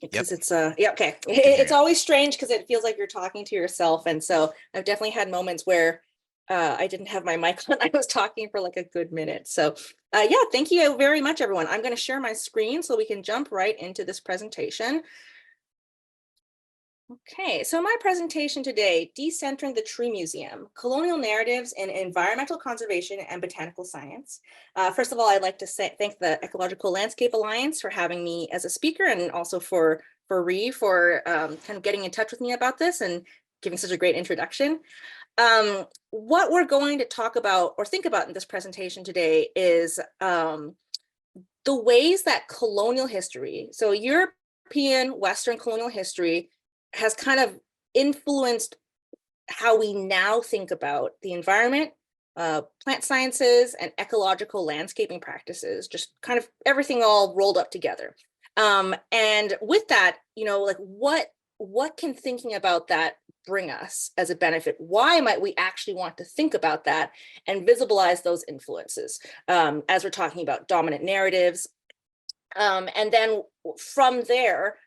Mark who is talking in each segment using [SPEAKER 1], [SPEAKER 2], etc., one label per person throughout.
[SPEAKER 1] Yep,
[SPEAKER 2] because it's yeah, okay.
[SPEAKER 1] I can hear
[SPEAKER 2] It's
[SPEAKER 1] you.
[SPEAKER 2] always strange because it feels like you're talking to yourself. And so I've definitely had moments where I didn't have my mic on. I was talking for like a good minute. So yeah, thank you very much, everyone. I'm going to share my screen so we can jump right into this presentation. Okay, so my presentation today, Decentering the Tree Museum, Colonial Narratives in Environmental Conservation and Botanical Science. First of all, I'd like to thank the Ecological Landscape Alliance for having me as a speaker, and also for kind of getting in touch with me about this and giving such a great introduction. What we're going to talk about or think about in this presentation today is the ways that colonial history, so European Western colonial history, has kind of influenced how we now think about the environment, plant sciences, and ecological landscaping practices, just kind of everything all rolled up together. And with that, like what can thinking about that bring us as a benefit? Why might we actually want to think about that and visibilize those influences as we're talking about dominant narratives? And then from there,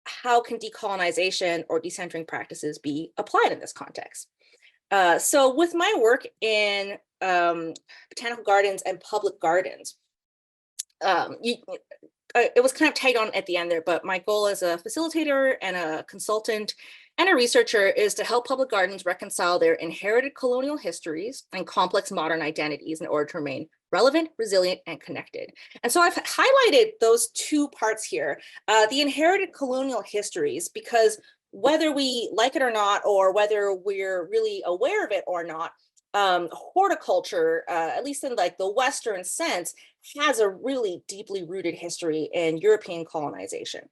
[SPEAKER 2] how can decolonization or decentering practices be applied in this context? So with my work in botanical gardens and public gardens, it was kind of tagged on at the end there, but my goal as a facilitator and a consultant and a researcher is to help public gardens reconcile their inherited colonial histories and complex modern identities in order to remain relevant, resilient, and connected. And so I've highlighted those two parts here, the inherited colonial histories, because whether we like it or not, or whether we're really aware of it or not, horticulture, at least in like the Western sense, has a really deeply rooted history in European colonization.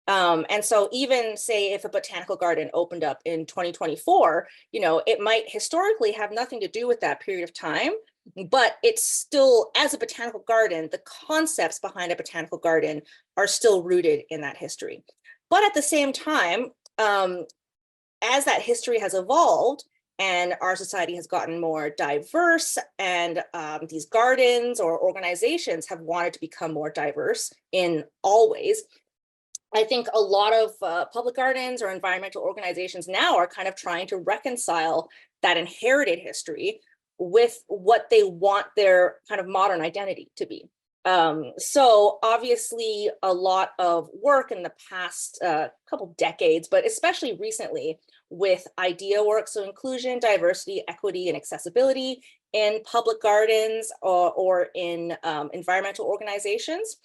[SPEAKER 2] And so even say if a botanical garden opened up in 2024, it might historically have nothing to do with that period of time, but it's still, as a botanical garden, the concepts behind a botanical garden are still rooted in that history. But at the same time, as that history has evolved, and our society has gotten more diverse, and these gardens or organizations have wanted to become more diverse in all ways. I think a lot of public gardens or environmental organizations now are kind of trying to reconcile that inherited history with what they want their kind of modern identity to be. So obviously a lot of work in the past couple decades, but especially recently with idea work, so inclusion, diversity, equity, and accessibility in public gardens or in environmental organizations.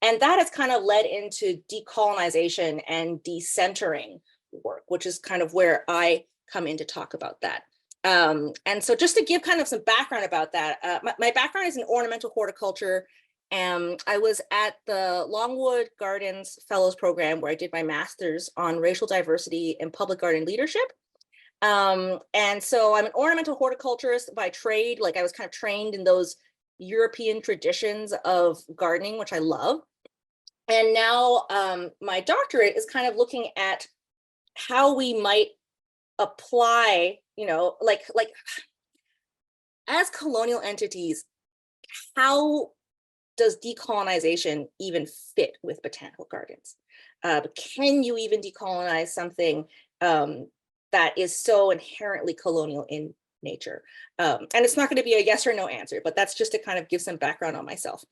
[SPEAKER 2] And that has kind of led into decolonization and decentering work, which is kind of where I come in to talk about that. And so just to give kind of some background about that, my background is in ornamental horticulture. I was at the Longwood Gardens Fellows Program where I did my master's on racial diversity and public garden leadership. And so I'm an ornamental horticulturist by trade. Like I was kind of trained in those European traditions of gardening, which I love. And now my doctorate is kind of looking at how we might apply, like as colonial entities, how does decolonization even fit with botanical gardens? Can you even decolonize something that is so inherently colonial in nature? And it's not going to be a yes or no answer, but that's just to kind of give some background on myself.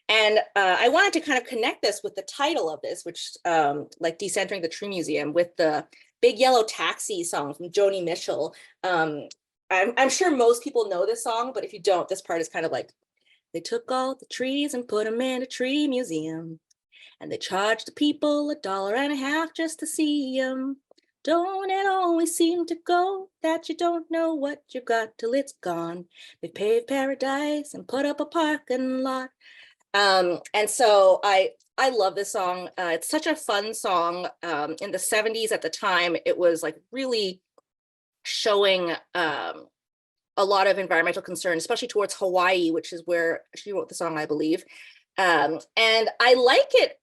[SPEAKER 2] And I wanted to kind of connect this with the title of this, which like Decentering the Tree Museum, with the Big Yellow Taxi song from Joni Mitchell. I'm sure most people know this song, but if you don't, this part is kind of like, they took all the trees and put them in a tree museum, and they charged the people $1.50 just to see them. Don't it always seem to go that you don't know what you got till it's gone? They paved paradise and put up a parking lot. And so I love this song. It's such a fun song. In the 70s at the time, it was like really showing a lot of environmental concern, especially towards Hawaii, which is where she wrote the song, I believe. And I like it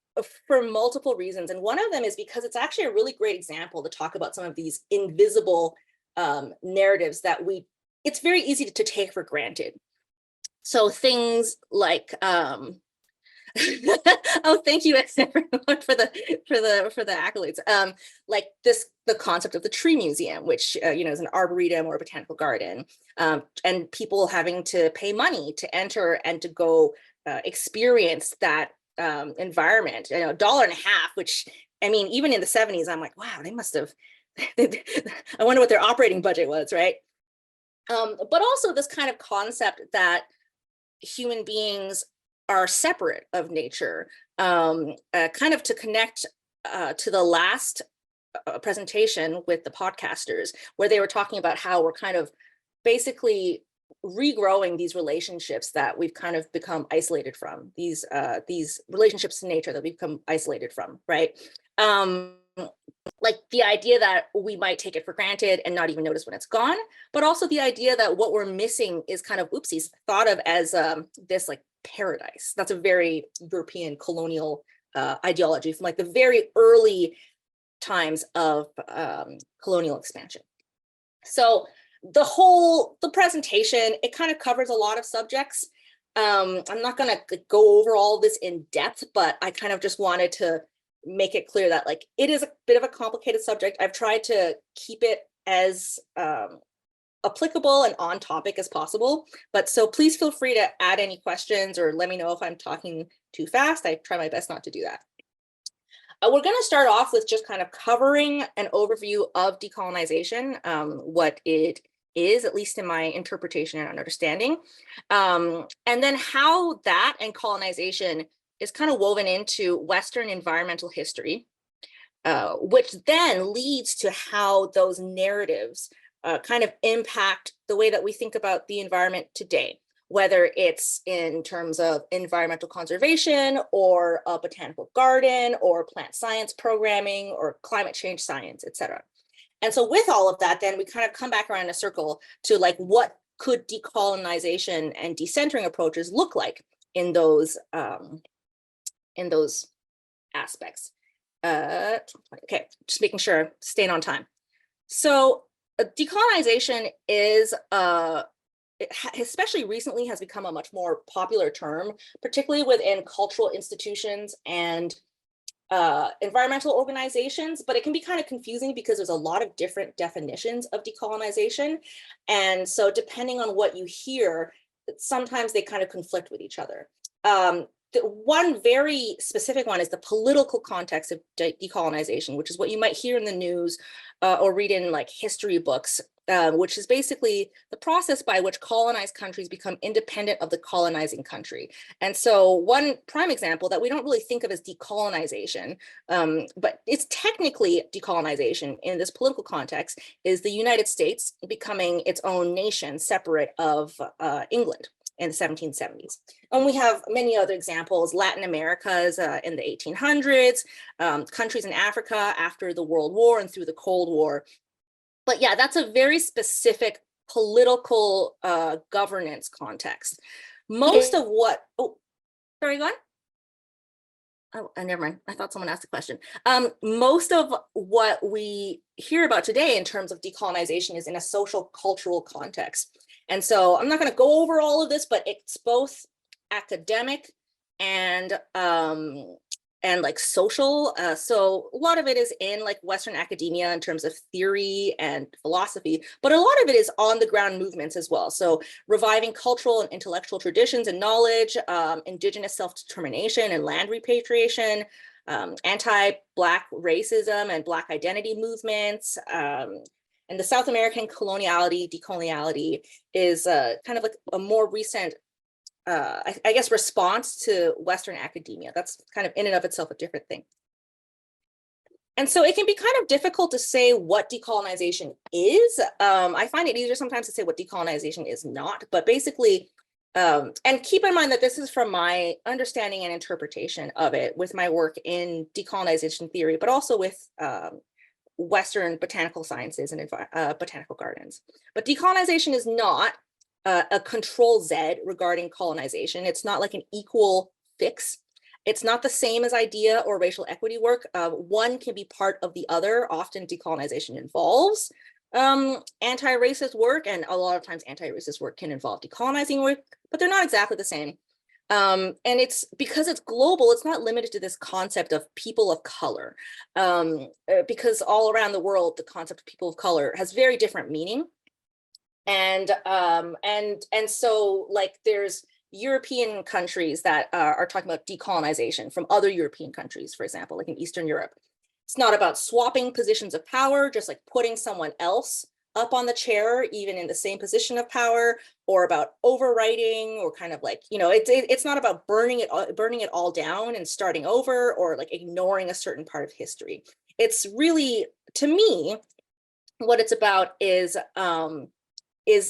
[SPEAKER 2] for multiple reasons. And one of them is because it's actually a really great example to talk about some of these invisible narratives that it's very easy to take for granted. So things like Oh, thank you everyone for the accolades. Like the concept of the tree museum, which is an arboretum or a botanical garden, and people having to pay money to enter and to go experience that environment. $1.50, which I mean, even in the 70s, I'm like, wow, they must have. I wonder what their operating budget was, right? But also this kind of concept that human beings are separate of nature, kind of to connect to the last presentation with the podcasters, where they were talking about how we're kind of basically regrowing these relationships that we've kind of become isolated from, these relationships to nature that we've become isolated from, right? Like the idea that we might take it for granted and not even notice when it's gone, but also the idea that what we're missing is kind of, oopsies, thought of as this like paradise. That's a very European colonial ideology from like the very early times of colonial expansion. So the presentation, it kind of covers a lot of subjects. I'm not going to go over all this in depth, but I kind of just wanted to make it clear that like it is a bit of a complicated subject. I've tried to keep it as applicable and on topic as possible, but so please feel free to add any questions or let me know if I'm talking too fast. I try my best not to do that. We're going to start off with just kind of covering an overview of decolonization, what it is, at least in my interpretation and understanding, and then how that and colonization is kind of woven into Western environmental history, which then leads to how those narratives kind of impact the way that we think about the environment today, whether it's in terms of environmental conservation or a botanical garden or plant science programming or climate change science, et cetera. And so with all of that, then we kind of come back around in a circle to like, what could decolonization and decentering approaches look like in those aspects. Okay, just making sure, staying on time. So decolonization is, especially recently, has become a much more popular term, particularly within cultural institutions and environmental organizations, but it can be kind of confusing because there's a lot of different definitions of decolonization. And so depending on what you hear, sometimes they kind of conflict with each other. The one very specific one is the political context of decolonization, which is what you might hear in the news or read in like history books, which is basically the process by which colonized countries become independent of the colonizing country. And so one prime example that we don't really think of as decolonization, but it's technically decolonization in this political context, is the United States becoming its own nation separate of England in the 1770s. And we have many other examples, Latin America's in the 1800s, countries in Africa after the World War and through the Cold War. But yeah, that's a very specific political governance context. Most of what, oh, sorry, go on. Oh, never mind. I thought someone asked a question. Most of what we hear about today in terms of decolonization is in a social cultural context. And so I'm not going to go over all of this, but it's both academic and like social. So a lot of it is in like Western academia in terms of theory and philosophy, but a lot of it is on the ground movements as well. So reviving cultural and intellectual traditions and knowledge, indigenous self-determination and land repatriation, anti-Black racism and Black identity movements, and the South American coloniality, decoloniality is kind of like a more recent, I guess, response to Western academia. That's kind of in and of itself a different thing. And so it can be kind of difficult to say what decolonization is. I find it easier sometimes to say what decolonization is not, but basically, and keep in mind that this is from my understanding and interpretation of it with my work in decolonization theory, but also with Western botanical sciences and botanical gardens. But decolonization is not a control Z regarding colonization. It's not like an equal fix. It's not the same as idea or racial equity work. One can be part of the other. Often decolonization involves anti-racist work, and a lot of times anti-racist work can involve decolonizing work, but they're not exactly the same. And it's because it's global, it's not limited to this concept of people of color, because all around the world, the concept of people of color has very different meaning. And so like there's European countries that are talking about decolonization from other European countries, for example, like in Eastern Europe. It's not about swapping positions of power, just like putting someone else up on the chair, even in the same position of power, or about overwriting, or kind of like, it's not about burning it all down and starting over, or like ignoring a certain part of history. It's really, to me, what it's about is an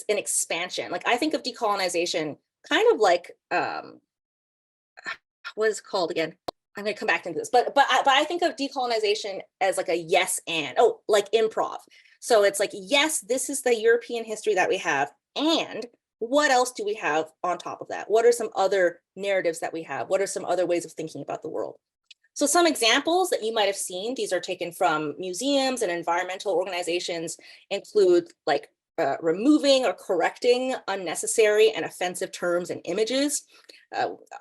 [SPEAKER 2] expansion. Like I think of decolonization kind of like what is it called again? I'm going to come back into this, but I think of decolonization as like a yes and, oh, like improv. So it's like, yes, this is the European history that we have, and what else do we have on top of that? What are some other narratives that we have? What are some other ways of thinking about the world? So some examples that you might have seen, these are taken from museums and environmental organizations, include like removing or correcting unnecessary and offensive terms and images,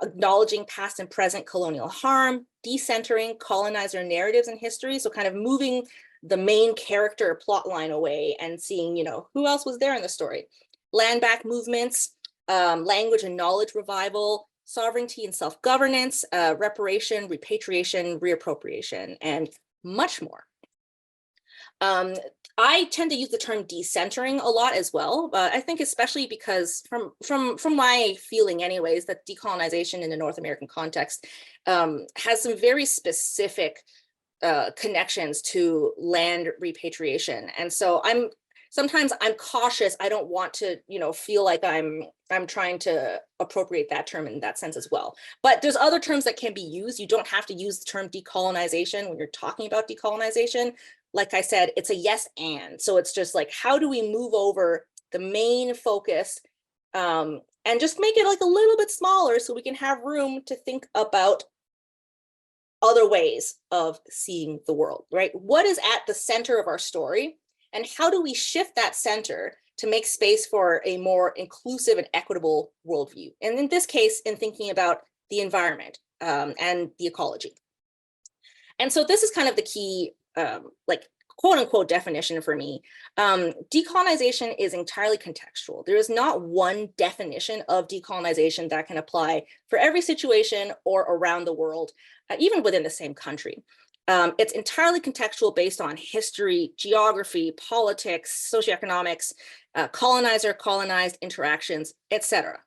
[SPEAKER 2] acknowledging past and present colonial harm, decentering colonizer narratives and history. So kind of moving the main character plot line away and seeing, who else was there in the story. Land back movements, language and knowledge revival, sovereignty and self-governance, reparation, repatriation, reappropriation, and much more. I tend to use the term decentering a lot as well, but I think especially because from my feeling anyways, that decolonization in the North American context has some very specific connections to land repatriation. And so sometimes I'm cautious. I don't want to, feel like I'm trying to appropriate that term in that sense as well. But there's other terms that can be used. You don't have to use the term decolonization when you're talking about decolonization. Like I said, it's a yes and. So it's just like, how do we move over the main focus and just make it like a little bit smaller so we can have room to think about other ways of seeing the world, right? What is at the center of our story? And how do we shift that center to make space for a more inclusive and equitable worldview? And in this case, in thinking about the environment and the ecology. And so this is kind of the key, like quote unquote definition for me. Decolonization is entirely contextual. There is not one definition of decolonization that can apply for every situation or around the world, even within the same country. It's entirely contextual based on history, geography, politics, socioeconomics, colonizer-colonized interactions, etc.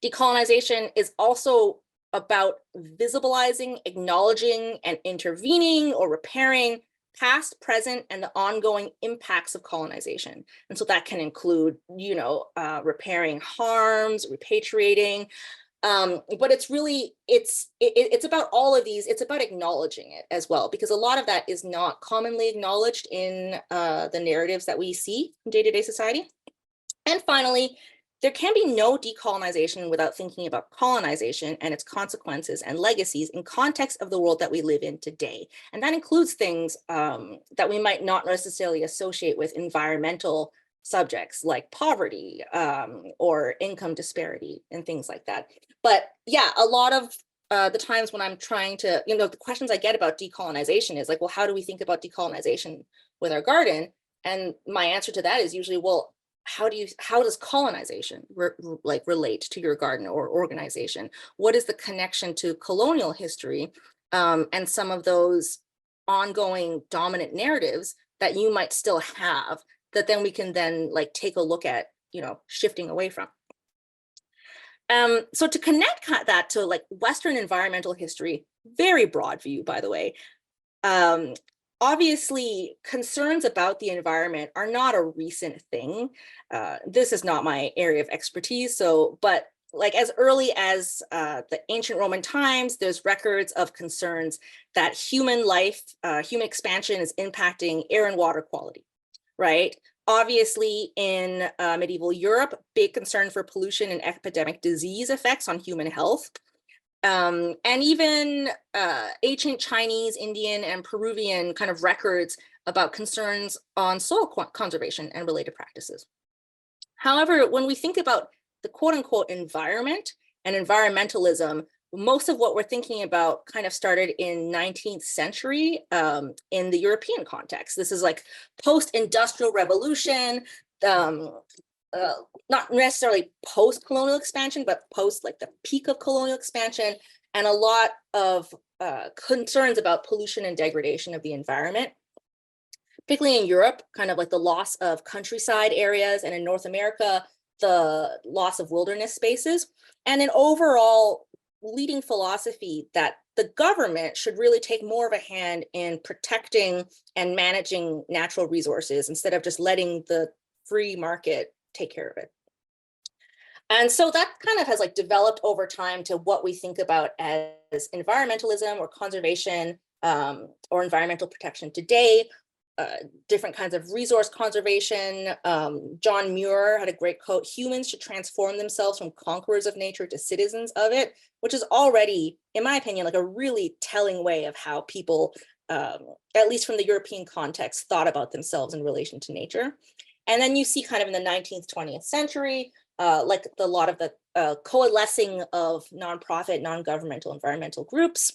[SPEAKER 2] Decolonization is also about visibilizing, acknowledging, and intervening or repairing past, present, and the ongoing impacts of colonization. And so that can include, repairing harms, repatriating, but it's really, it's about all of these. It's about acknowledging it as well, because a lot of that is not commonly acknowledged in the narratives that we see in day-to-day society. And finally, there can be no decolonization without thinking about colonization and its consequences and legacies in context of the world that we live in today. And that includes things that we might not necessarily associate with environmental subjects like poverty or income disparity and things like that. But yeah, a lot of the times when I'm trying to, the questions I get about decolonization is like, well, how do we think about decolonization with our garden? And my answer to that is usually, well, how does colonization relate to your garden or organization? What is the connection to colonial history and some of those ongoing dominant narratives that you might still have that then we can then take a look at, shifting away from. So to connect that to Western environmental history, very broad view, by the way, obviously concerns about the environment are not a recent thing. This is not my area of expertise. But as early as the ancient Roman times, there's records of concerns that human life, human expansion is impacting air and water quality, right? Obviously, in medieval Europe, big concern for pollution and epidemic disease effects on human health. And even ancient Chinese, Indian, and Peruvian kind of records about concerns on soil conservation and related practices. However, when we think about the quote unquote environment and environmentalism, most of what we're thinking about kind of started in 19th century in the European context. This is like post-industrial revolution, um, not necessarily post-colonial expansion, but post like the peak of colonial expansion, and a lot of concerns about pollution and degradation of the environment, particularly in Europe, kind of like the loss of countryside areas, and in North America, the loss of wilderness spaces, and an overall leading philosophy that the government should really take more of a hand in protecting and managing natural resources instead of just letting the free market take care of it. And so that kind of has like developed over time to what we think about as environmentalism or conservation or environmental protection today. Different kinds of resource conservation. John Muir had a great quote: humans should transform themselves from conquerors of nature to citizens of it, which is already, in my opinion, like a really telling way of how people, at least from the European context, thought about themselves in relation to nature. And then you see kind of in the 19th, 20th century, like a lot of the coalescing of nonprofit, non-governmental environmental groups,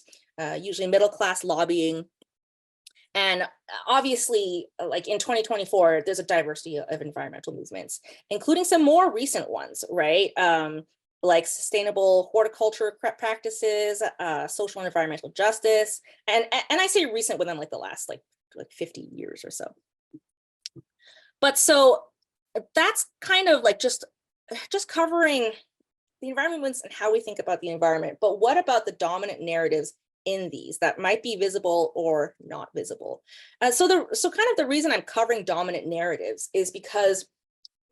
[SPEAKER 2] usually middle-class lobbying. And obviously, like in 2024, there's a diversity of environmental movements, including some more recent ones, right? Like sustainable horticulture practices, social and environmental justice. And I say recent within like the last like 50 years or so. But so that's kind of like just covering the environment movements and how we think about the environment. But what about the dominant narratives in these that might be visible or not visible? So kind of the reason I'm covering dominant narratives is because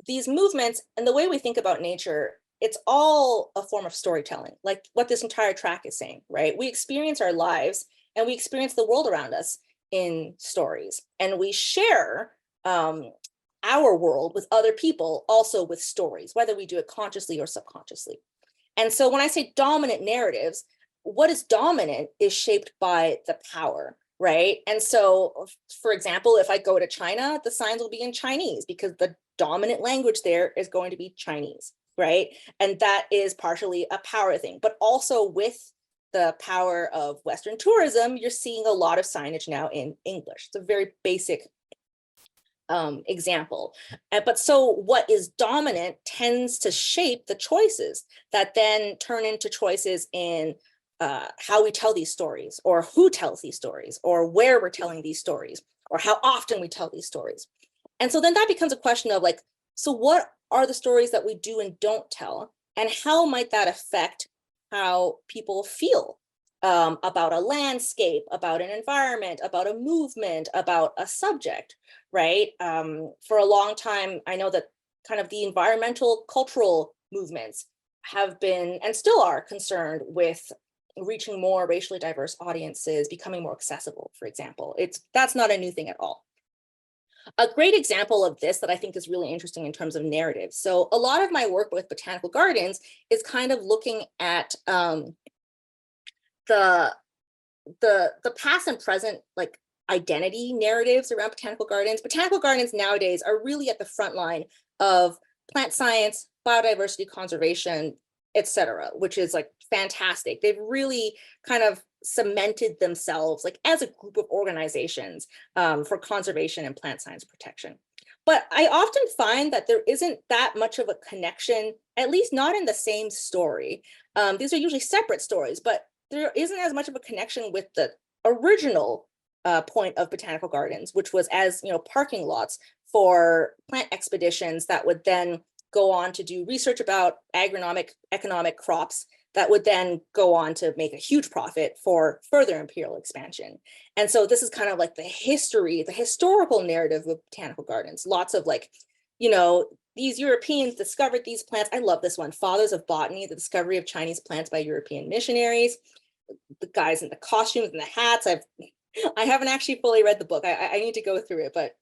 [SPEAKER 2] these movements and the way we think about nature, it's all a form of storytelling, like what this entire track is saying, right? We experience our lives and we experience the world around us in stories, and we share our world with other people also with stories, whether we do it consciously or subconsciously. And so when I say dominant narratives, what is dominant is shaped by the power, right? And so, for example, if I go to China, the signs will be in Chinese because the dominant language there is going to be Chinese, right? And that is partially a power thing, but also with the power of Western tourism, you're seeing a lot of signage now in English. It's a very basic example. But so what is dominant tends to shape the choices that then turn into choices in how we tell these stories, or who tells these stories, or where we're telling these stories, or how often we tell these stories. And so then that becomes a question of like, so what are the stories that we do and don't tell? And how might that affect how people feel about a landscape, about an environment, about a movement, about a subject, right? For a long time, I know that kind of the environmental cultural movements have been and still are concerned with reaching more racially diverse audiences, becoming more accessible, for example. That's not a new thing at all. A great example of this that I think is really interesting in terms of narrative. So a lot of my work with botanical gardens is kind of looking at the past and present like identity narratives around botanical gardens. Botanical gardens nowadays are really at the front line of plant science, biodiversity conservation, etc., which is like fantastic. They've really kind of cemented themselves like as a group of organizations for conservation and plant science protection. But I often find that there isn't that much of a connection, at least not in the same story. These are usually separate stories, but there isn't as much of a connection with the original point of botanical gardens, which was as parking lots for plant expeditions that would then go on to do research about agronomic economic crops that would then go on to make a huge profit for further imperial expansion. And so this is kind of like the historical narrative of botanical gardens. Lots of like, these Europeans discovered these plants. I love this one, Fathers of Botany, the discovery of Chinese plants by European missionaries. The guys in the costumes and the hats. I haven't actually fully read the book. I need to go through it, but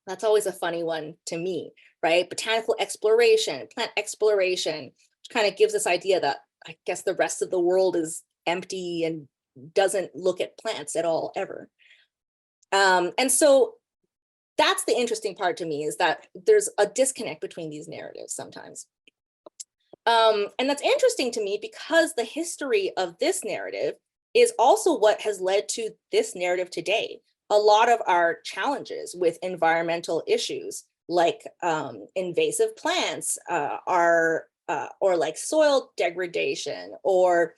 [SPEAKER 2] that's always a funny one to me, right? Botanical exploration, plant exploration, which kind of gives this idea that I guess the rest of the world is empty and doesn't look at plants at all, ever. And so that's the interesting part to me, is that there's a disconnect between these narratives sometimes. And that's interesting to me because the history of this narrative is also what has led to this narrative today. A lot of our challenges with environmental issues, like invasive plants, are or like soil degradation, or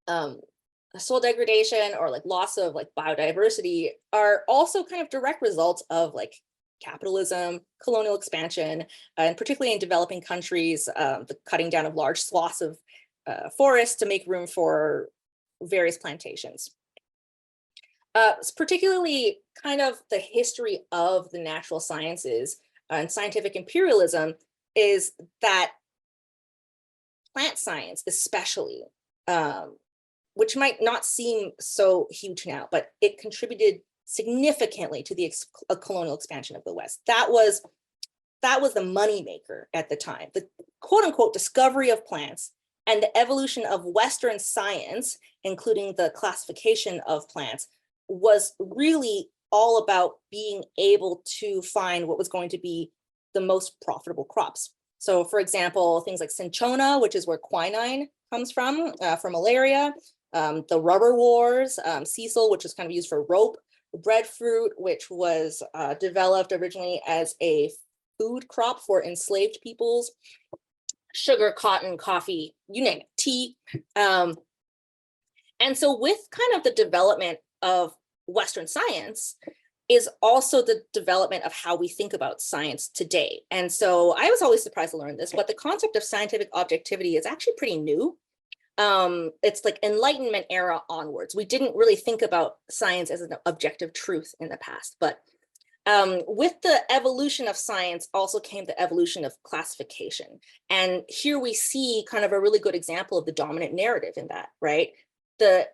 [SPEAKER 2] soil degradation, or like loss of like biodiversity, are also kind of direct results of like capitalism, colonial expansion, and particularly in developing countries, the cutting down of large swaths of forests to make room for various plantations. Particularly kind of the history of the natural sciences and scientific imperialism is that plant science especially, which might not seem so huge now, but it contributed significantly to the colonial expansion of the West. That was the moneymaker at the time. The quote unquote discovery of plants and the evolution of Western science, including the classification of plants, was really all about being able to find what was going to be the most profitable crops. So for example, things like cinchona, which is where quinine comes from for malaria, the rubber wars, sisal, which is kind of used for rope, breadfruit, which was developed originally as a food crop for enslaved peoples, sugar, cotton, coffee, you name it, tea. And so with kind of the development of Western science is also the development of how we think about science today. And so I was always surprised to learn this, but the concept of scientific objectivity is actually pretty new. It's like Enlightenment era onwards. We didn't really think about science as an objective truth in the past, but with the evolution of science also came the evolution of classification. And here we see kind of a really good example of the dominant narrative in that, right? The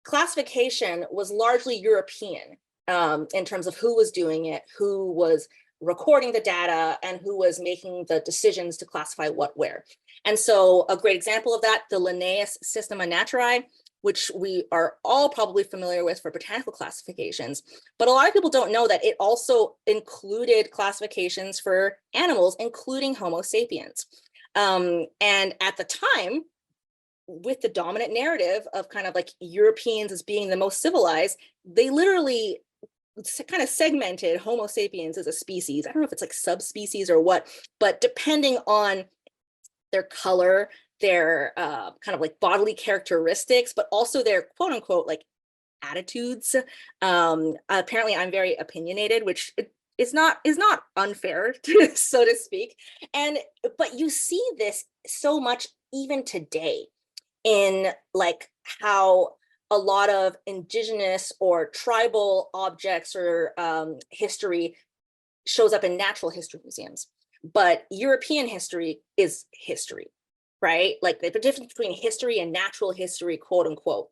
[SPEAKER 2] classification was largely European in terms of who was doing it, who was recording the data, and who was making the decisions to classify what where. And so a great example of that, the Linnaeus Systema Naturae, which we are all probably familiar with for botanical classifications, but a lot of people don't know that it also included classifications for animals, including Homo sapiens. And at the time, with the dominant narrative of kind of like Europeans as being the most civilized, they literally kind of segmented Homo sapiens as a species. I don't know if it's like subspecies or what, but depending on their color, their kind of like bodily characteristics, but also their quote unquote like attitudes. Apparently I'm very opinionated, which is not unfair, so to speak. But you see this so much even today in like how a lot of indigenous or tribal objects or history shows up in natural history museums. But European history is history, right? Like the difference between history and natural history, quote unquote.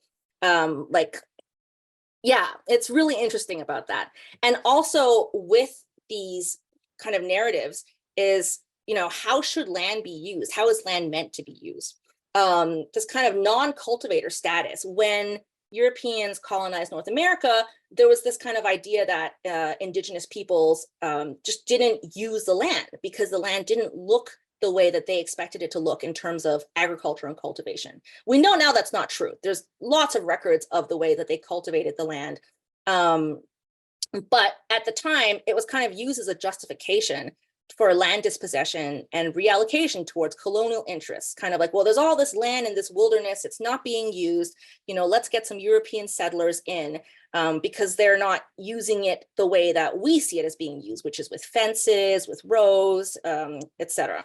[SPEAKER 2] Yeah, it's really interesting about that. And also with these kind of narratives is, how should land be used? How is land meant to be used? This kind of non-cultivator status. When Europeans colonized North America, there was this kind of idea that indigenous peoples just didn't use the land because the land didn't look the way that they expected it to look in terms of agriculture and cultivation. We know now that's not true. There's lots of records of the way that they cultivated the land. But at the time, it was kind of used as a justification for land dispossession and reallocation towards colonial interests, kind of like, well, there's all this land in this wilderness, it's not being used, let's get some European settlers in because they're not using it the way that we see it as being used, which is with fences, with rows, etc.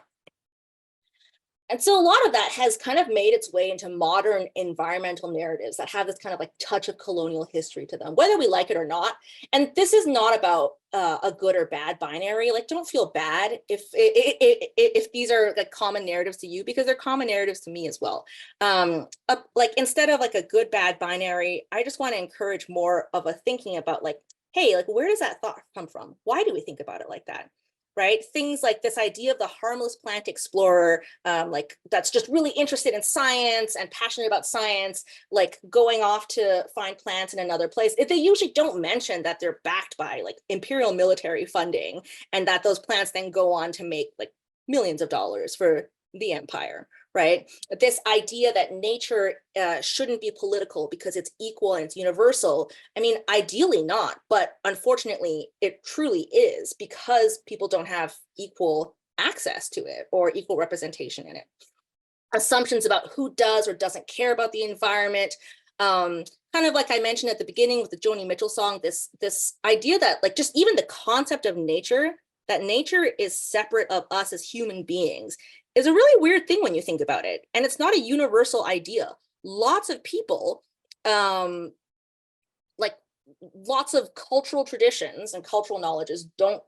[SPEAKER 2] And so a lot of that has kind of made its way into modern environmental narratives that have this kind of like touch of colonial history to them, whether we like it or not. And this is not about a good or bad binary. Like, don't feel bad if these are like common narratives to you, because they're common narratives to me as well. Like instead of like a good bad binary, I just want to encourage more of a thinking about like, hey, like where does that thought come from? Why do we think about it like that? Right? Things like this idea of the harmless plant explorer, like that's just really interested in science and passionate about science, like going off to find plants in another place. They usually don't mention that they're backed by like imperial military funding and that those plants then go on to make like millions of dollars for the empire, right? This idea that nature shouldn't be political because it's equal and it's universal. I mean, ideally not, but unfortunately it truly is, because people don't have equal access to it or equal representation in it. Assumptions about who does or doesn't care about the environment. Kind of like I mentioned at the beginning with the Joni Mitchell song, this idea that like just even the concept of nature, that nature is separate of us as human beings, is a really weird thing when you think about it. And it's not a universal idea. Lots of people, like lots of cultural traditions and cultural knowledges don't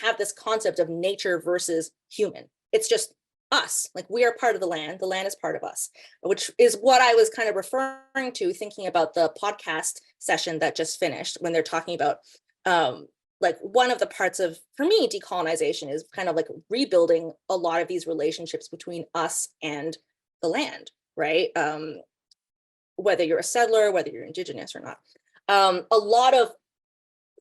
[SPEAKER 2] have this concept of nature versus human. It's just us, like we are part of the land is part of us, which is what I was kind of referring to thinking about the podcast session that just finished, when they're talking about like one of the parts of, for me, decolonization is kind of like rebuilding a lot of these relationships between us and the land, right? Whether you're a settler, whether you're indigenous or not. A lot of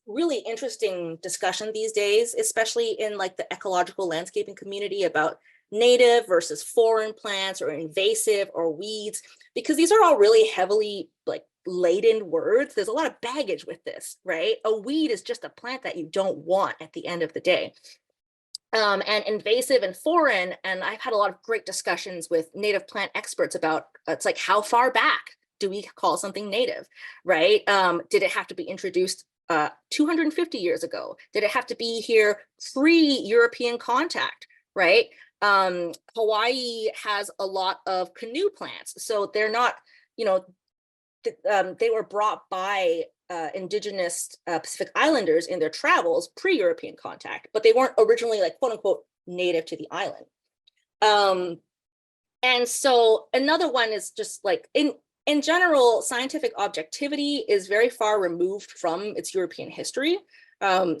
[SPEAKER 2] really interesting discussion these days, especially in like the ecological landscaping community, about native versus foreign plants or invasive or weeds, because these are all really heavily like laden words. There's a lot of baggage with this, right? A weed is just a plant that you don't want at the end of the day. And invasive and foreign, and I've had a lot of great discussions with native plant experts about, it's like, how far back do we call something native, right? Did it have to be introduced 250 years ago? Did it have to be here pre-European contact, right? Hawaii has a lot of canoe plants, so they're not, you know, they were brought by indigenous Pacific Islanders in their travels pre-European contact, but they weren't originally like quote unquote native to the island. And so another one is just like in general, scientific objectivity is very far removed from its European history.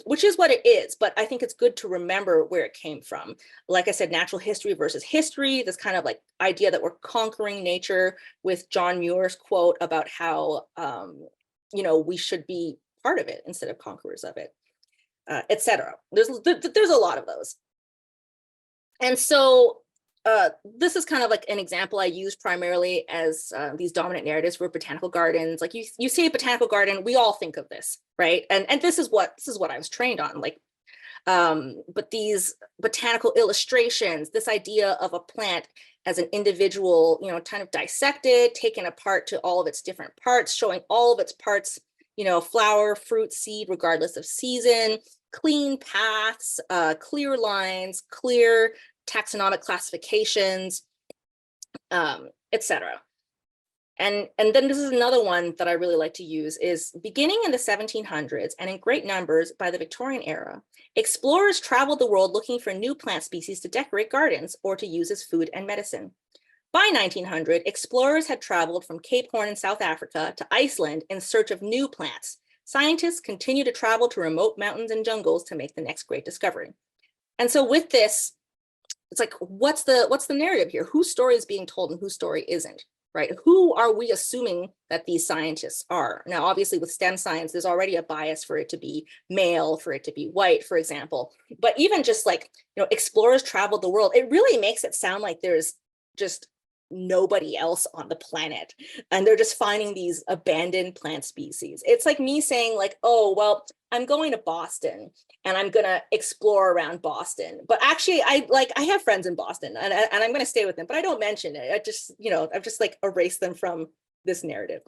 [SPEAKER 2] Which is what it is, but I think it's good to remember where it came from. Like I said, natural history versus history, this kind of like idea that we're conquering nature, with John Muir's quote about how, you know, we should be part of it instead of conquerors of it, etc. There's a lot of those. And so this is kind of like an example I use primarily as these dominant narratives for botanical gardens. Like you say botanical garden, we all think of this, right? And this is what I was trained on. Like, but these botanical illustrations, this idea of a plant as an individual, you know, kind of dissected, taken apart to all of its different parts, showing all of its parts, you know, flower, fruit, seed, regardless of season, clean paths, clear lines, clear taxonomic classifications, etc. And then this is another one that I really like to use, is beginning in the 1700s and in great numbers by the Victorian era, explorers traveled the world looking for new plant species to decorate gardens or to use as food and medicine. By 1900, explorers had traveled from Cape Horn in South Africa to Iceland in search of new plants. Scientists continue to travel to remote mountains and jungles to make the next great discovery. And so with this, it's like, what's the narrative here? Whose story is being told and whose story isn't, right? Who are we assuming that these scientists are? Now, obviously with STEM science, there's already a bias for it to be male, for it to be white, for example. But even just like, you know, explorers traveled the world, it really makes it sound like there's just nobody else on the planet and they're just finding these abandoned plant species. It's like me saying like, oh, well, I'm going to Boston and I'm gonna explore around Boston, but actually I have friends in Boston and I'm gonna stay with them, but I don't mention it. I just, you know, I've just like erased them from this narrative.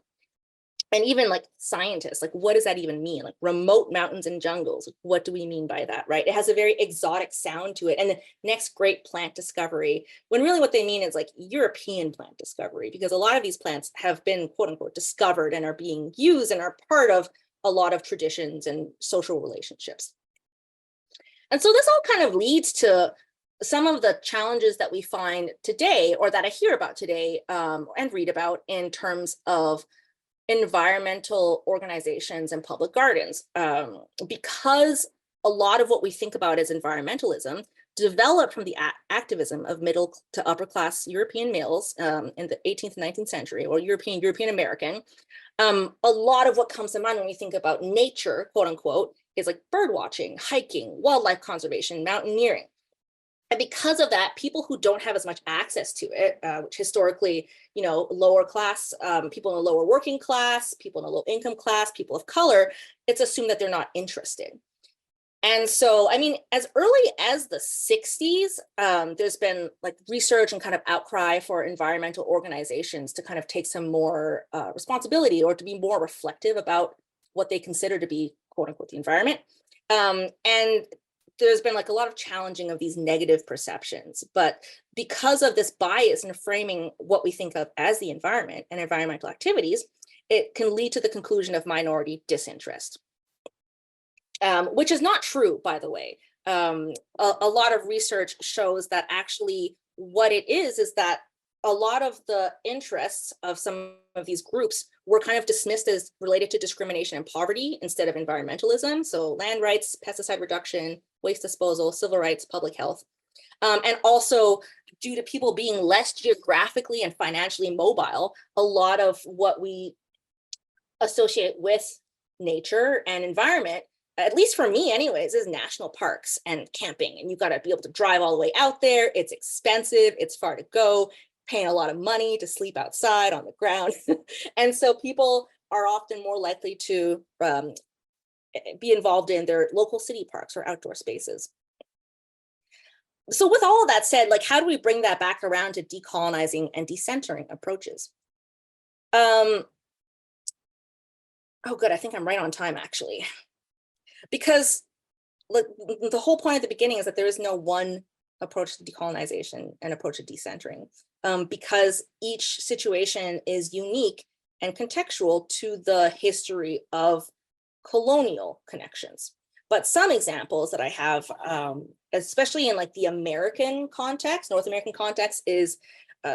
[SPEAKER 2] And even like scientists, like what does that even mean? Like remote mountains and jungles, what do we mean by that, right? It has a very exotic sound to it. And the next great plant discovery, when really what they mean is like European plant discovery, because a lot of these plants have been quote unquote discovered and are being used and are part of a lot of traditions and social relationships. And so this all kind of leads to some of the challenges that we find today, or that I hear about today and read about in terms of environmental organizations and public gardens, because a lot of what we think about as environmentalism developed from the activism of middle to upper class European males in the 18th and 19th century, or European American. A lot of what comes to mind when we think about nature, quote unquote, is like bird watching, hiking, wildlife conservation, mountaineering. And because of that, people who don't have as much access to it, which historically, lower class, people in the lower working class, people in the low income class, people of color, it's assumed that they're not interested. And so, I mean, as early as the 60s, there's been like research and kind of outcry for environmental organizations to kind of take some more responsibility or to be more reflective about what they consider to be, quote unquote, the environment. And there's been like a lot of challenging of these negative perceptions. But because of this bias in framing what we think of as the environment and environmental activities, it can lead to the conclusion of minority disinterest. Which is not true, by the way. A lot of research shows that actually what it is that a lot of the interests of some of these groups were kind of dismissed as related to discrimination and poverty instead of environmentalism. So land rights, pesticide reduction, waste disposal, civil rights, public health. And also due to people being less geographically and financially mobile, a lot of what we associate with nature and environment, at least for me anyways, is national parks and camping. And you've got to be able to drive all the way out there. It's expensive, it's far to go, paying a lot of money to sleep outside on the ground. And so people are often more likely to be involved in their local city parks or outdoor spaces. So with all of that said, like, how do we bring that back around to decolonizing and decentering approaches? Oh, good, I think I'm right on time, actually. Because the whole point at the beginning is that there is no one approach to decolonization and approach to decentering, because each situation is unique and contextual to the history of colonial connections. But some examples that I have, especially in like the American context, North American context, is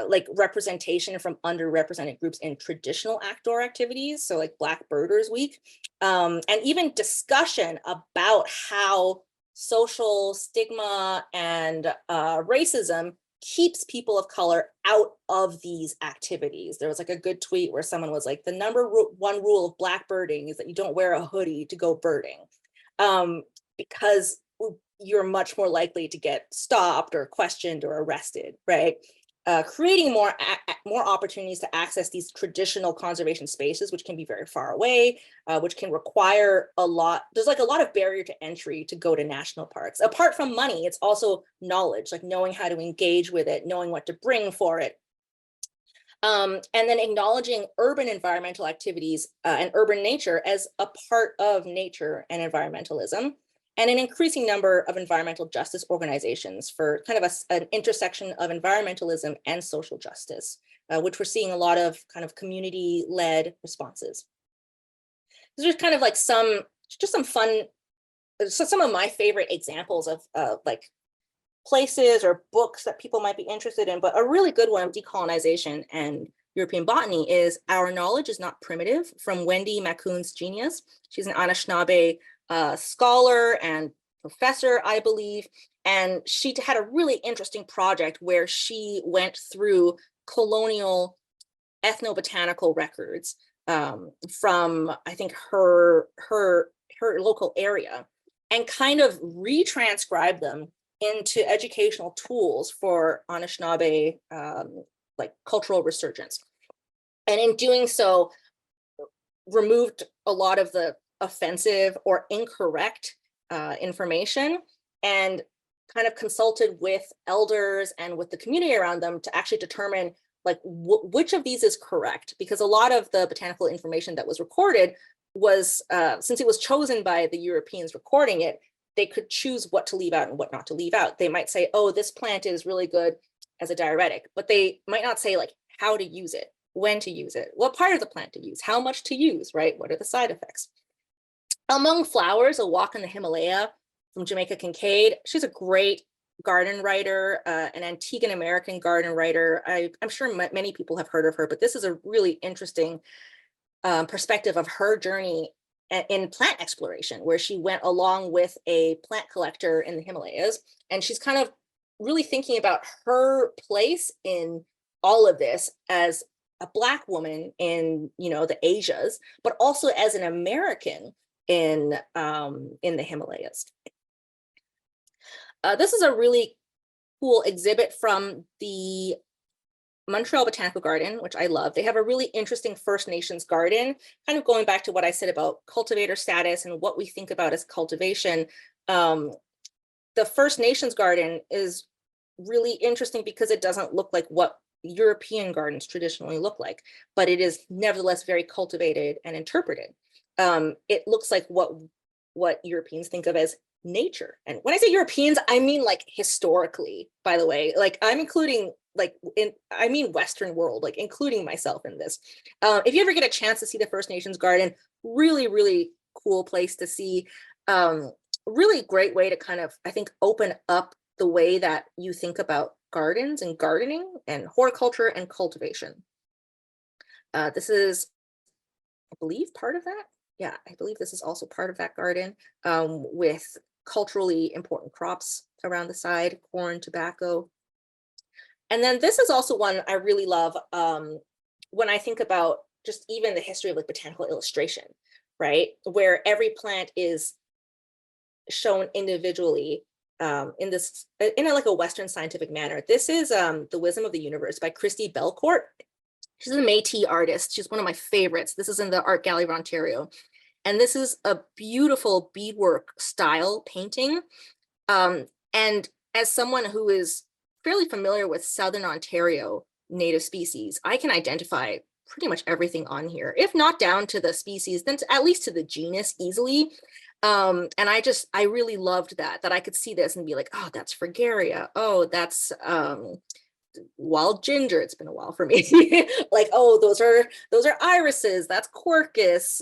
[SPEAKER 2] like representation from underrepresented groups in traditional outdoor activities, so like Black Birders Week, and even discussion about how social stigma and racism keeps people of color out of these activities. There was like a good tweet where someone was like, the number one rule of Black birding is that you don't wear a hoodie to go birding, because you're much more likely to get stopped or questioned or arrested, right? Creating more opportunities to access these traditional conservation spaces, which can be very far away, which can require a lot. There's like a lot of barrier to entry to go to national parks. Apart from money, it's also knowledge, like knowing how to engage with it, knowing what to bring for it. And then acknowledging urban environmental activities and urban nature as a part of nature and environmentalism, and an increasing number of environmental justice organizations for kind of an intersection of environmentalism and social justice, which we're seeing a lot of kind of community-led responses. These are kind of like some fun, so some of my favorite examples of like places or books that people might be interested in, but a really good one of decolonization and European botany is Our Knowledge is Not Primitive, from Wendy Macoun's Genius. She's an Anishinaabe scholar and professor, I believe, and she had a really interesting project where she went through colonial ethnobotanical records from, I think, her local area, and kind of retranscribed them into educational tools for Anishinaabe like cultural resurgence. And in doing so, removed a lot of the offensive or incorrect information, and kind of consulted with elders and with the community around them to actually determine like which of these is correct, because a lot of the botanical information that was recorded was, since it was chosen by the Europeans recording it, they could choose what to leave out and what not to leave out. They might say, oh, this plant is really good as a diuretic, but they might not say like how to use it, when to use it, what part of the plant to use, how much to use, right? What are the side effects? Among Flowers, A Walk in the Himalaya, from Jamaica Kincaid. She's a great garden writer, an Antiguan American garden writer. I'm sure many people have heard of her, but this is a really interesting perspective of her journey in plant exploration, where she went along with a plant collector in the Himalayas, and she's kind of really thinking about her place in all of this as a Black woman in, the Asias, but also as an American in the Himalayas. This is a really cool exhibit from the Montreal Botanical Garden, which I love. They have a really interesting First Nations garden, kind of going back to what I said about cultivator status and what we think about as cultivation. The First Nations garden is really interesting because it doesn't look like what European gardens traditionally look like, but it is nevertheless very cultivated and interpreted. It looks like what Europeans think of as nature. And when I say Europeans, I mean like historically, by the way, like I'm including I mean Western world, like including myself in this. If you ever get a chance to see the First Nations garden, really, really cool place to see. Really great way to kind of, I think, open up the way that you think about gardens and gardening and horticulture and cultivation. This is, I believe, part of that. Yeah, I believe this is also part of that garden, with culturally important crops around the side, corn, tobacco. And then this is also one I really love when I think about just even the history of like botanical illustration, right? Where every plant is shown individually in like a Western scientific manner. This is The Wisdom of the Universe by Christy Belcourt. She's a Métis artist. She's one of my favorites. This is in the Art Gallery of Ontario. And this is a beautiful beadwork style painting. And as someone who is fairly familiar with Southern Ontario native species, I can identify pretty much everything on here, if not down to the species, then at least to the genus easily. And I really loved that I could see this and be like, oh, that's Fragaria. Oh, that's wild ginger. It's been a while for me. Like, oh, those are irises. That's Quercus.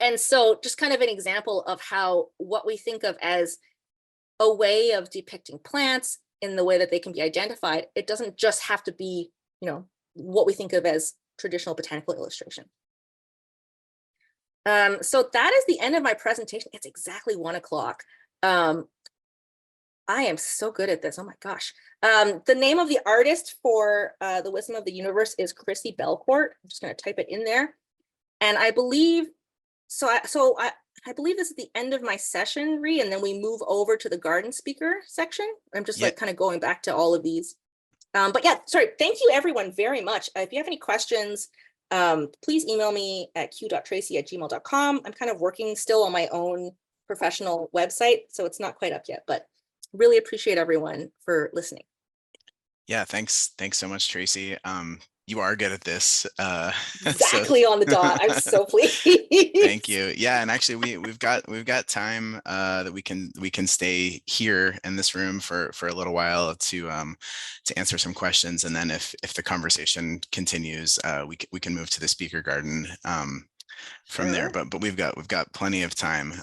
[SPEAKER 2] And so just kind of an example of how what we think of as a way of depicting plants in the way that they can be identified, it doesn't just have to be, what we think of as traditional botanical illustration. So that is the end of my presentation. It's exactly 1 o'clock. I am so good at this. Oh my gosh. The name of the artist for The Wisdom of the Universe is Christy Belcourt. I'm just going to type it in there. And I believe, I believe this is the end of my session, Ree, and then we move over to the garden speaker section. I'm just like kind of going back to all of these. But yeah, sorry. Thank you everyone very much. If you have any questions, please email me at q.tracy@gmail.com. I'm kind of working still on my own professional website, so it's not quite up yet, but really appreciate everyone for listening.
[SPEAKER 1] Yeah, thanks so much, Tracy. You are good at this.
[SPEAKER 2] Exactly on the dot. I'm so pleased.
[SPEAKER 1] Thank you. Yeah, and actually we've got time that we can stay here in this room for a little while to answer some questions, and then if the conversation continues, we can move to the speaker garden from there. But we've got plenty of time.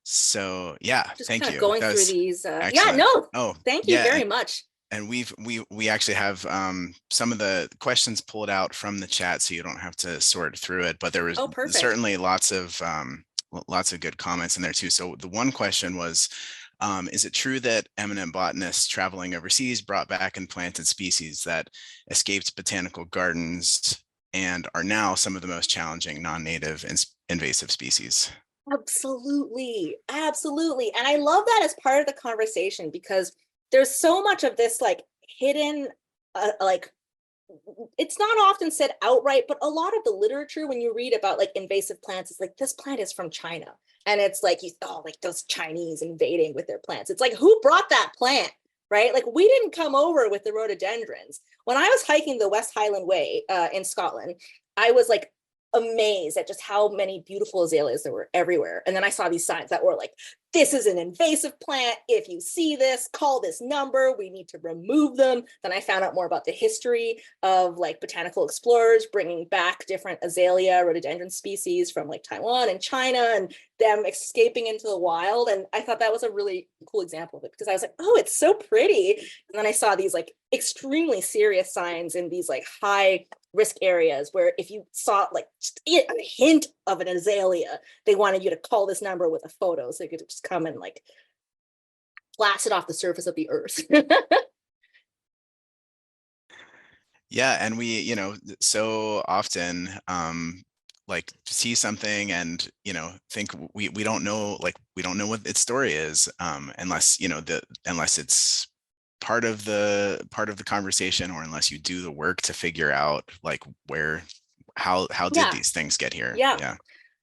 [SPEAKER 1] So yeah,
[SPEAKER 2] just
[SPEAKER 1] thank
[SPEAKER 2] kind of
[SPEAKER 1] you.
[SPEAKER 2] going through these.
[SPEAKER 1] Excellent.
[SPEAKER 2] Yeah, no.
[SPEAKER 1] Oh,
[SPEAKER 2] thank you very much.
[SPEAKER 1] And we actually have some of the questions pulled out from the chat, so you don't have to sort through it. But there was certainly lots of good comments in there too. So the one question was, is it true that eminent botanists traveling overseas brought back and planted species that escaped botanical gardens and are now some of the most challenging non-native invasive species?
[SPEAKER 2] Absolutely. Absolutely. And I love that as part of the conversation, because there's so much of this like hidden, like it's not often said outright, but a lot of the literature when you read about like invasive plants, it's like, this plant is from China. And it's like, like those Chinese invading with their plants. It's like, who brought that plant? Right? Like, we didn't come over with the rhododendrons. When I was hiking the West Highland Way in Scotland, I was like amazed at just how many beautiful azaleas there were everywhere. And then I saw these signs that were like, this is an invasive plant. If you see this, call this number. We need to remove them. Then I found out more about the history of like botanical explorers bringing back different azalea rhododendron species from like Taiwan and China, and them escaping into the wild. And I thought that was a really cool example of it, because I was like, oh, it's so pretty. And then I saw these like extremely serious signs in these like high risk areas where if you saw like just a hint of an azalea, they wanted you to call this number with a photo so you could just come and like blast it off the surface of the earth.
[SPEAKER 1] Yeah, and we, so often like see something and, you know, think we don't know, like we don't know what its story is, unless, you know, unless it's part of the conversation, or unless you do the work to figure out like where, how did
[SPEAKER 2] Yeah.
[SPEAKER 1] these things get here?
[SPEAKER 2] Yeah.
[SPEAKER 1] Yeah.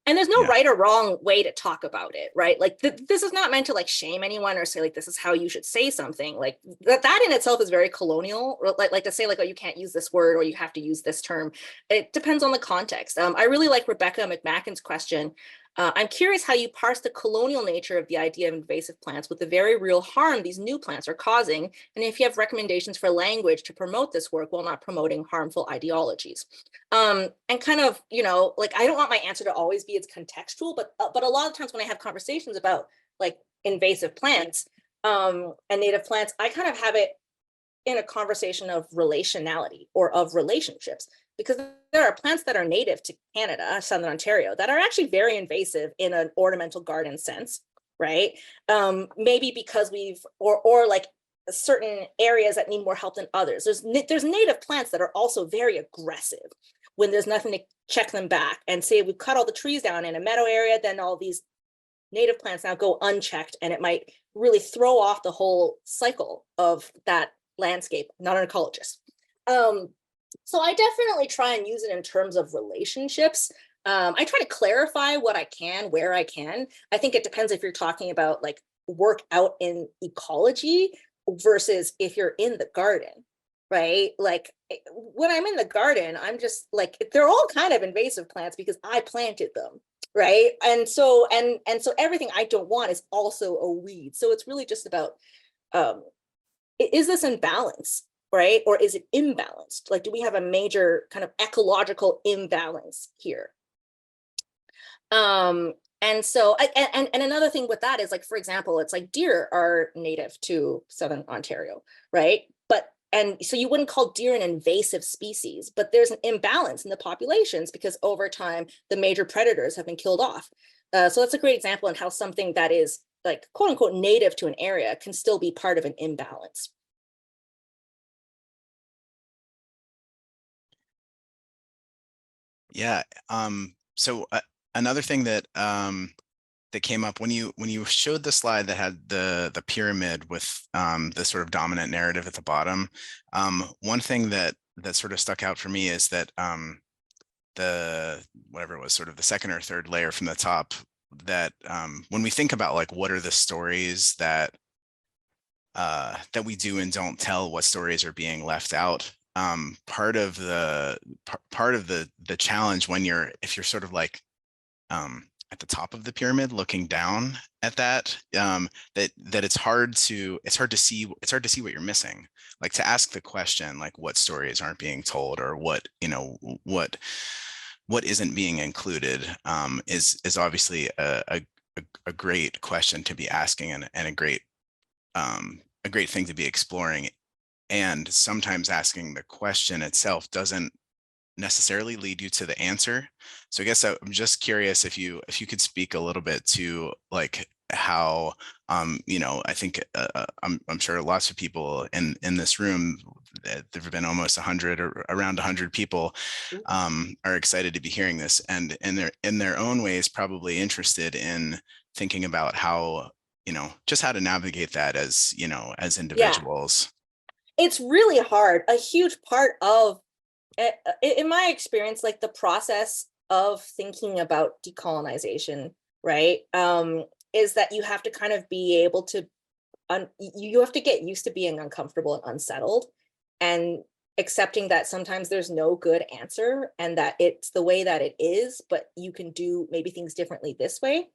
[SPEAKER 2] And there's no
[SPEAKER 1] Yeah.
[SPEAKER 2] right or wrong way to talk about it, right? Like this is not meant to like shame anyone or say like this is how you should say something. Like that in itself is very colonial. Or like to say like, oh, you can't use this word or you have to use this term. It depends on the context. I really like Rebecca McMackin's question. I'm curious how you parse the colonial nature of the idea of invasive plants with the very real harm these new plants are causing, and if you have recommendations for language to promote this work while not promoting harmful ideologies. And kind of, you know, like I don't want my answer to always be it's contextual, but a lot of times when I have conversations about like invasive plants and native plants, I kind of have it in a conversation of relationality or of relationships, because there are plants that are native to Canada, Southern Ontario, that are actually very invasive in an ornamental garden sense, right? Maybe because or like certain areas that need more help than others. There's native plants that are also very aggressive when there's nothing to check them back. And say we cut all the trees down in a meadow area, then all these native plants now go unchecked, and it might really throw off the whole cycle of that landscape. Not an ecologist. So I definitely try and use it in terms of relationships. I try to clarify what I can, where I can. I think it depends if you're talking about like work out in ecology versus if you're in the garden, right? Like when I'm in the garden, I'm just like, they're all kind of invasive plants because I planted them, right? And so everything I don't want is also a weed. So it's really just about, um, is this in balance, right? Or is it imbalanced? Like, do we have a major kind of ecological imbalance here? And so and another thing with that is like, for example, it's like deer are native to Southern Ontario, right? But and so you wouldn't call deer an invasive species, but there's an imbalance in the populations because over time the major predators have been killed off. So that's a great example on how something that is like quote unquote native to an area can still be part of an imbalance.
[SPEAKER 1] Yeah. So another thing that that came up when you showed the slide that had the pyramid with the sort of dominant narrative at the bottom, one thing that sort of stuck out for me is that the whatever it was, sort of the second or third layer from the top, that when we think about like what are the stories that we do and don't tell, what stories are being left out. Part of the challenge when if you're sort of like at the top of the pyramid looking down at that, that it's hard to see what you're missing, like to ask the question like what stories aren't being told, or what, you know, what isn't being included, is obviously a great question to be asking, and a great thing to be exploring. And sometimes asking the question itself doesn't necessarily lead you to the answer. So I guess I'm just curious if you could speak a little bit to like how, you know, I think I'm sure lots of people in this room, there have been almost 100 or around 100 people, are excited to be hearing this, and in their own ways probably interested in thinking about how, you know, just how to navigate that as, you know, as
[SPEAKER 2] Yeah,
[SPEAKER 1] individuals.
[SPEAKER 2] it's really hard. A huge part of in my experience, like the process of thinking about decolonization, right, is that you have to kind of be able to, you have to get used to being uncomfortable and unsettled, and accepting that sometimes there's no good answer and that it's the way that it is, but you can do maybe things differently this way.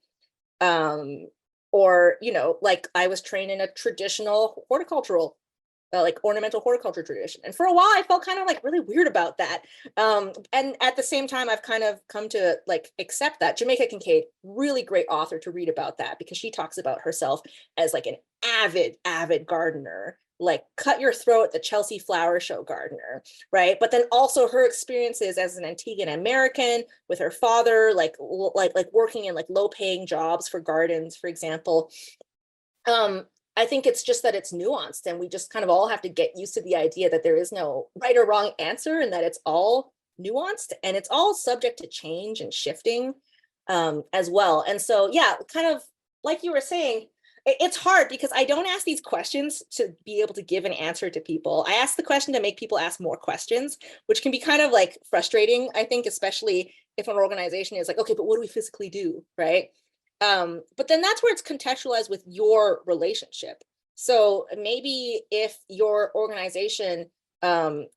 [SPEAKER 2] Um, or, you know, like I was trained in a traditional horticultural like ornamental horticulture tradition. And for a while, I felt kind of like really weird about that. And at the same time, I've kind of come to like accept that. Jamaica Kincaid, really great author to read about that, because she talks about herself as like an avid gardener, like cut your throat at the Chelsea Flower Show gardener, right? But then also her experiences as an Antiguan American with her father, like working in like low paying jobs for gardens, for example. um I think it's just that it's nuanced, and we just kind of all have to get used to the idea that there is no right or wrong answer, and that it's all nuanced, and it's all subject to change and shifting as well. And so, yeah, kind of like you were saying, it's hard because I don't ask these questions to be able to give an answer to people. I ask the question to make people ask more questions, which can be kind of like frustrating, I think, especially if an organization is like, okay, but what do we physically do, right? But then that's where it's contextualized with your relationship. So maybe if your organization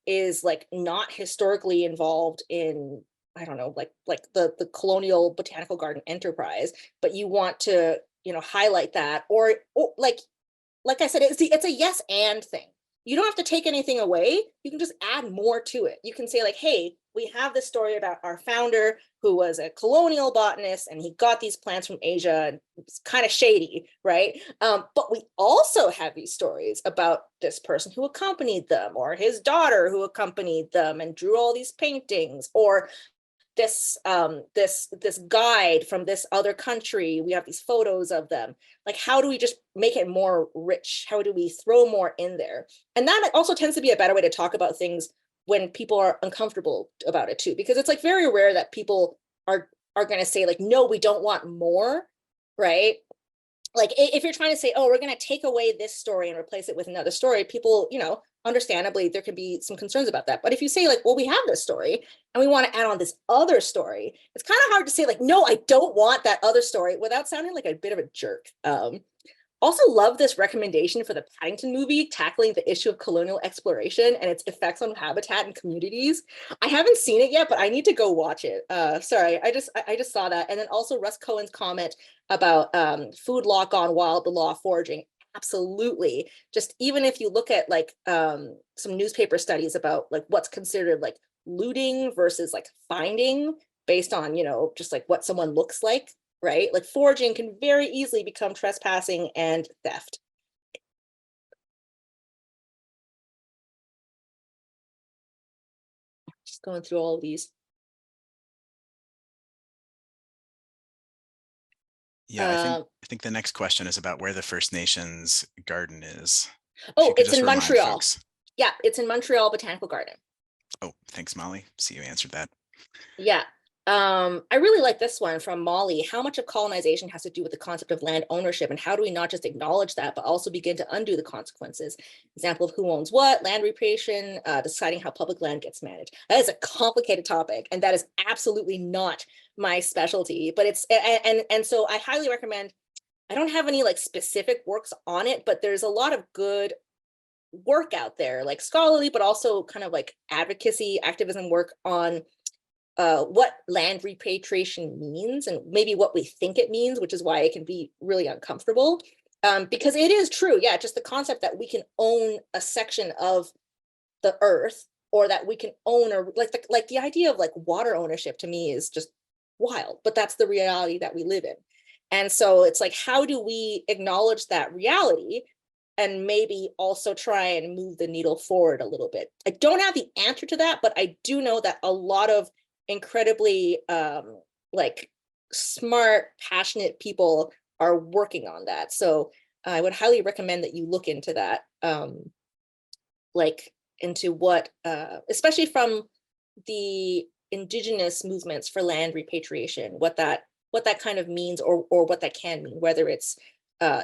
[SPEAKER 2] is like not historically involved in, I don't know, like the Colonial Botanical Garden enterprise, but you want to, you know, highlight that, or like I said, it's a yes and thing. You don't have to take anything away. You can just add more to it. You can say like, hey, we have this story about our founder who was a colonial botanist and he got these plants from Asia and it's kind of shady, right? But we also have these stories about this person who accompanied them, or his daughter who accompanied them and drew all these paintings, or this guide from this other country. We have these photos of them. Like, how do we just make it more rich? How do we throw more in there? And that also tends to be a better way to talk about things when people are uncomfortable about it too, because it's like very rare that people are going to say like, no, we don't want more, right? Like if you're trying to say, oh, we're going to take away this story and replace it with another story, people, you know, understandably, there could be some concerns about that. But if you say like, well, we have this story and we want to add on this other story, it's kind of hard to say like, no, I don't want that other story without sounding like a bit of a jerk. Also love this recommendation for the Paddington movie tackling the issue of colonial exploration and its effects on habitat and communities. I haven't seen it yet, but I need to go watch it. Sorry, I just saw that. And then also Russ Cohen's comment about food lock on while the law foraging. Absolutely. Just even if you look at like some newspaper studies about like what's considered like looting versus like finding based on, you know, just like what someone looks like, right? Like foraging can very easily become trespassing and theft. Just going through all of these.
[SPEAKER 1] Yeah, I think the next question is about where the First Nations garden is. If
[SPEAKER 2] Oh,
[SPEAKER 1] you could
[SPEAKER 2] it's
[SPEAKER 1] just
[SPEAKER 2] in
[SPEAKER 1] remind
[SPEAKER 2] Montreal.
[SPEAKER 1] folks.
[SPEAKER 2] Yeah, it's in Montreal Botanical Garden.
[SPEAKER 1] Oh, thanks, Molly. See, you answered that.
[SPEAKER 2] Yeah. I really like this one from Molly. How much of colonization has to do with the concept of land ownership, and how do we not just acknowledge that, but also begin to undo the consequences? Example of who owns what, land repatriation, deciding how public land gets managed. That is a complicated topic, and that is absolutely not my specialty. But it's and so I highly recommend. I don't have any like specific works on it, but there's a lot of good work out there, like scholarly, but also kind of like advocacy, activism work on what land repatriation means and maybe what we think it means, which is why it can be really uncomfortable. Because it is true, yeah, just the concept that we can own a section of the earth, or that we can own, or like the idea of like water ownership to me is just wild, but that's the reality that we live in. And so it's like, how do we acknowledge that reality and maybe also try and move the needle forward a little bit? I don't have the answer to that, but I do know that a lot of incredibly like smart, passionate people are working on that. So I would highly recommend that you look into that, like into what, especially from the indigenous movements for land repatriation, what that kind of means, or what that can mean, whether it's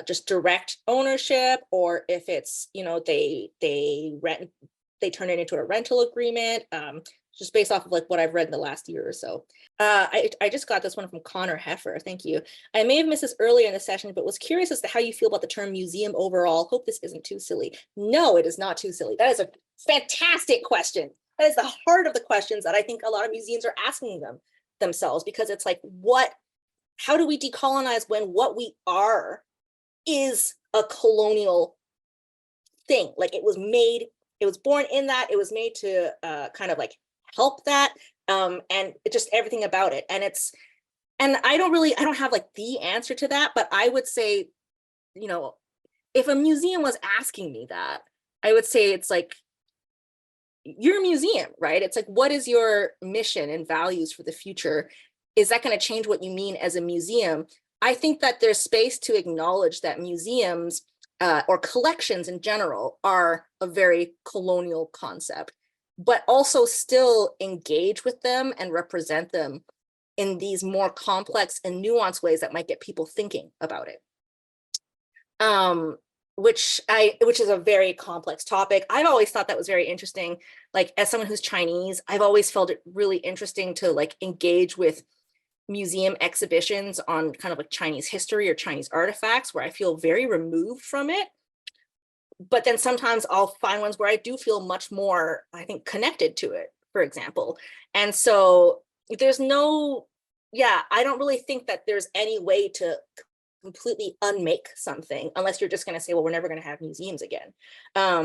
[SPEAKER 2] just direct ownership, or if it's, you know, they turn it into a rental agreement, just based off of like what I've read in the last year or so. I just got this one from Connor Heffer. Thank you. I may have missed this earlier in the session, but was curious as to how you feel about the term museum overall. Hope this isn't too silly. No, it is not too silly. That is a fantastic question. That is the heart of the questions that I think a lot of museums are asking themselves, because it's like, how do we decolonize when what we are is a colonial thing? Like it was born in that, it was made to kind of like help that, and just everything about it. And I don't have like the answer to that, but I would say, you know, if a museum was asking me that, I would say it's like, you're a museum, right? It's like, what is your mission and values for the future? Is that going to change what you mean as a museum? I think that there's space to acknowledge that museums or collections in general are a very colonial concept. but also still engage with them and represent them in these more complex and nuanced ways that might get people thinking about it. Which is a very complex topic. I've always thought that was very interesting. Like, as someone who's Chinese, I've always felt it really interesting to like engage with museum exhibitions on kind of like Chinese history or Chinese artifacts where I feel very removed from it. But then sometimes I'll find ones where I do feel much more, I think, connected to it, for example. And so there's no, yeah, I don't really think that there's any way to completely unmake something unless you're just going to say, well, we're never going to have museums again,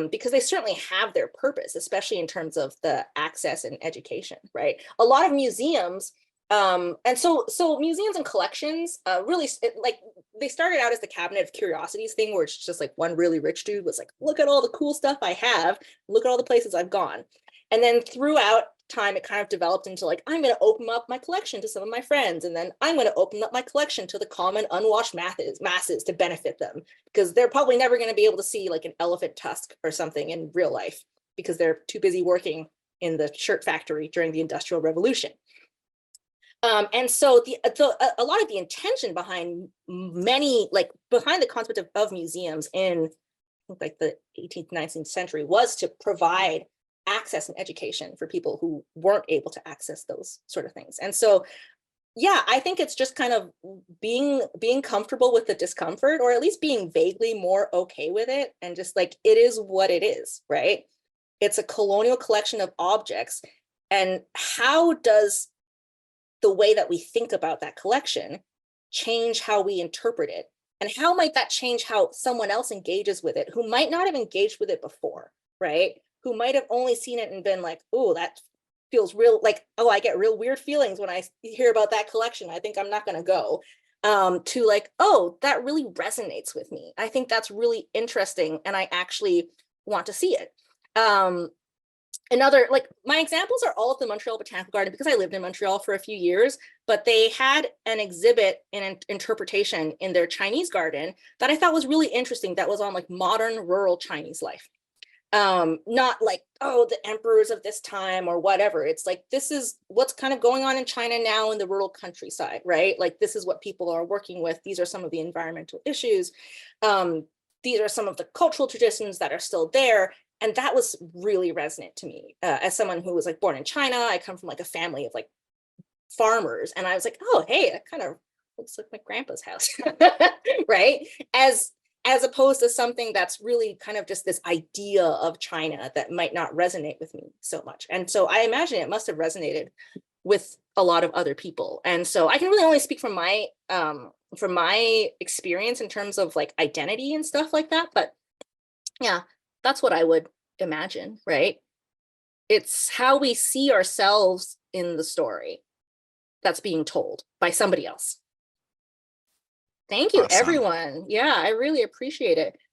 [SPEAKER 2] because they certainly have their purpose, especially in terms of the access and education, right? A lot of museums, and so museums and collections really like, they started out as the cabinet of curiosities thing, where it's just like one really rich dude was like, look at all the cool stuff I have, look at all the places I've gone. And then throughout time, it kind of developed into like, I'm going to open up my collection to some of my friends, and then I'm going to open up my collection to the common unwashed masses to benefit them, because they're probably never going to be able to see like an elephant tusk or something in real life because they're too busy working in the shirt factory during the Industrial Revolution. And so a lot of the intention behind behind the concept of museums in like the 18th, 19th century was to provide access and education for people who weren't able to access those sort of things. And so, yeah, I think it's just kind of being comfortable with the discomfort, or at least being vaguely more okay with it, and just like, it is what it is, right? It's a colonial collection of objects. And how does the way that we think about that collection change how we interpret it? And how might that change how someone else engages with it who might not have engaged with it before, right? Who might have only seen it and been like, oh, that feels real, like, oh, I get real weird feelings when I hear about that collection, I think I'm not going to go, to like, oh, that really resonates with me, I think that's really interesting, and I actually want to see it. Another, like, my examples are all at the Montreal Botanical Garden, because I lived in Montreal for a few years, but they had an exhibit and an interpretation in their Chinese garden that I thought was really interesting, that was on like modern rural Chinese life. Not like, oh, the emperors of this time or whatever. It's like, this is what's kind of going on in China now in the rural countryside, right? Like, this is what people are working with. These are some of the environmental issues. These are some of the cultural traditions that are still there. And that was really resonant to me, as someone who was like born in China. I come from like a family of like farmers, and I was like, oh, hey, that kind of looks like my grandpa's house, right? As opposed to something that's really kind of just this idea of China that might not resonate with me so much. And so I imagine it must have resonated with a lot of other people. And so I can really only speak from my experience in terms of like identity and stuff like that. But yeah, that's what I would imagine, right? It's how we see ourselves in the story that's being told by somebody else. Thank you,
[SPEAKER 1] Awesome.
[SPEAKER 2] everyone. Yeah, I really appreciate it.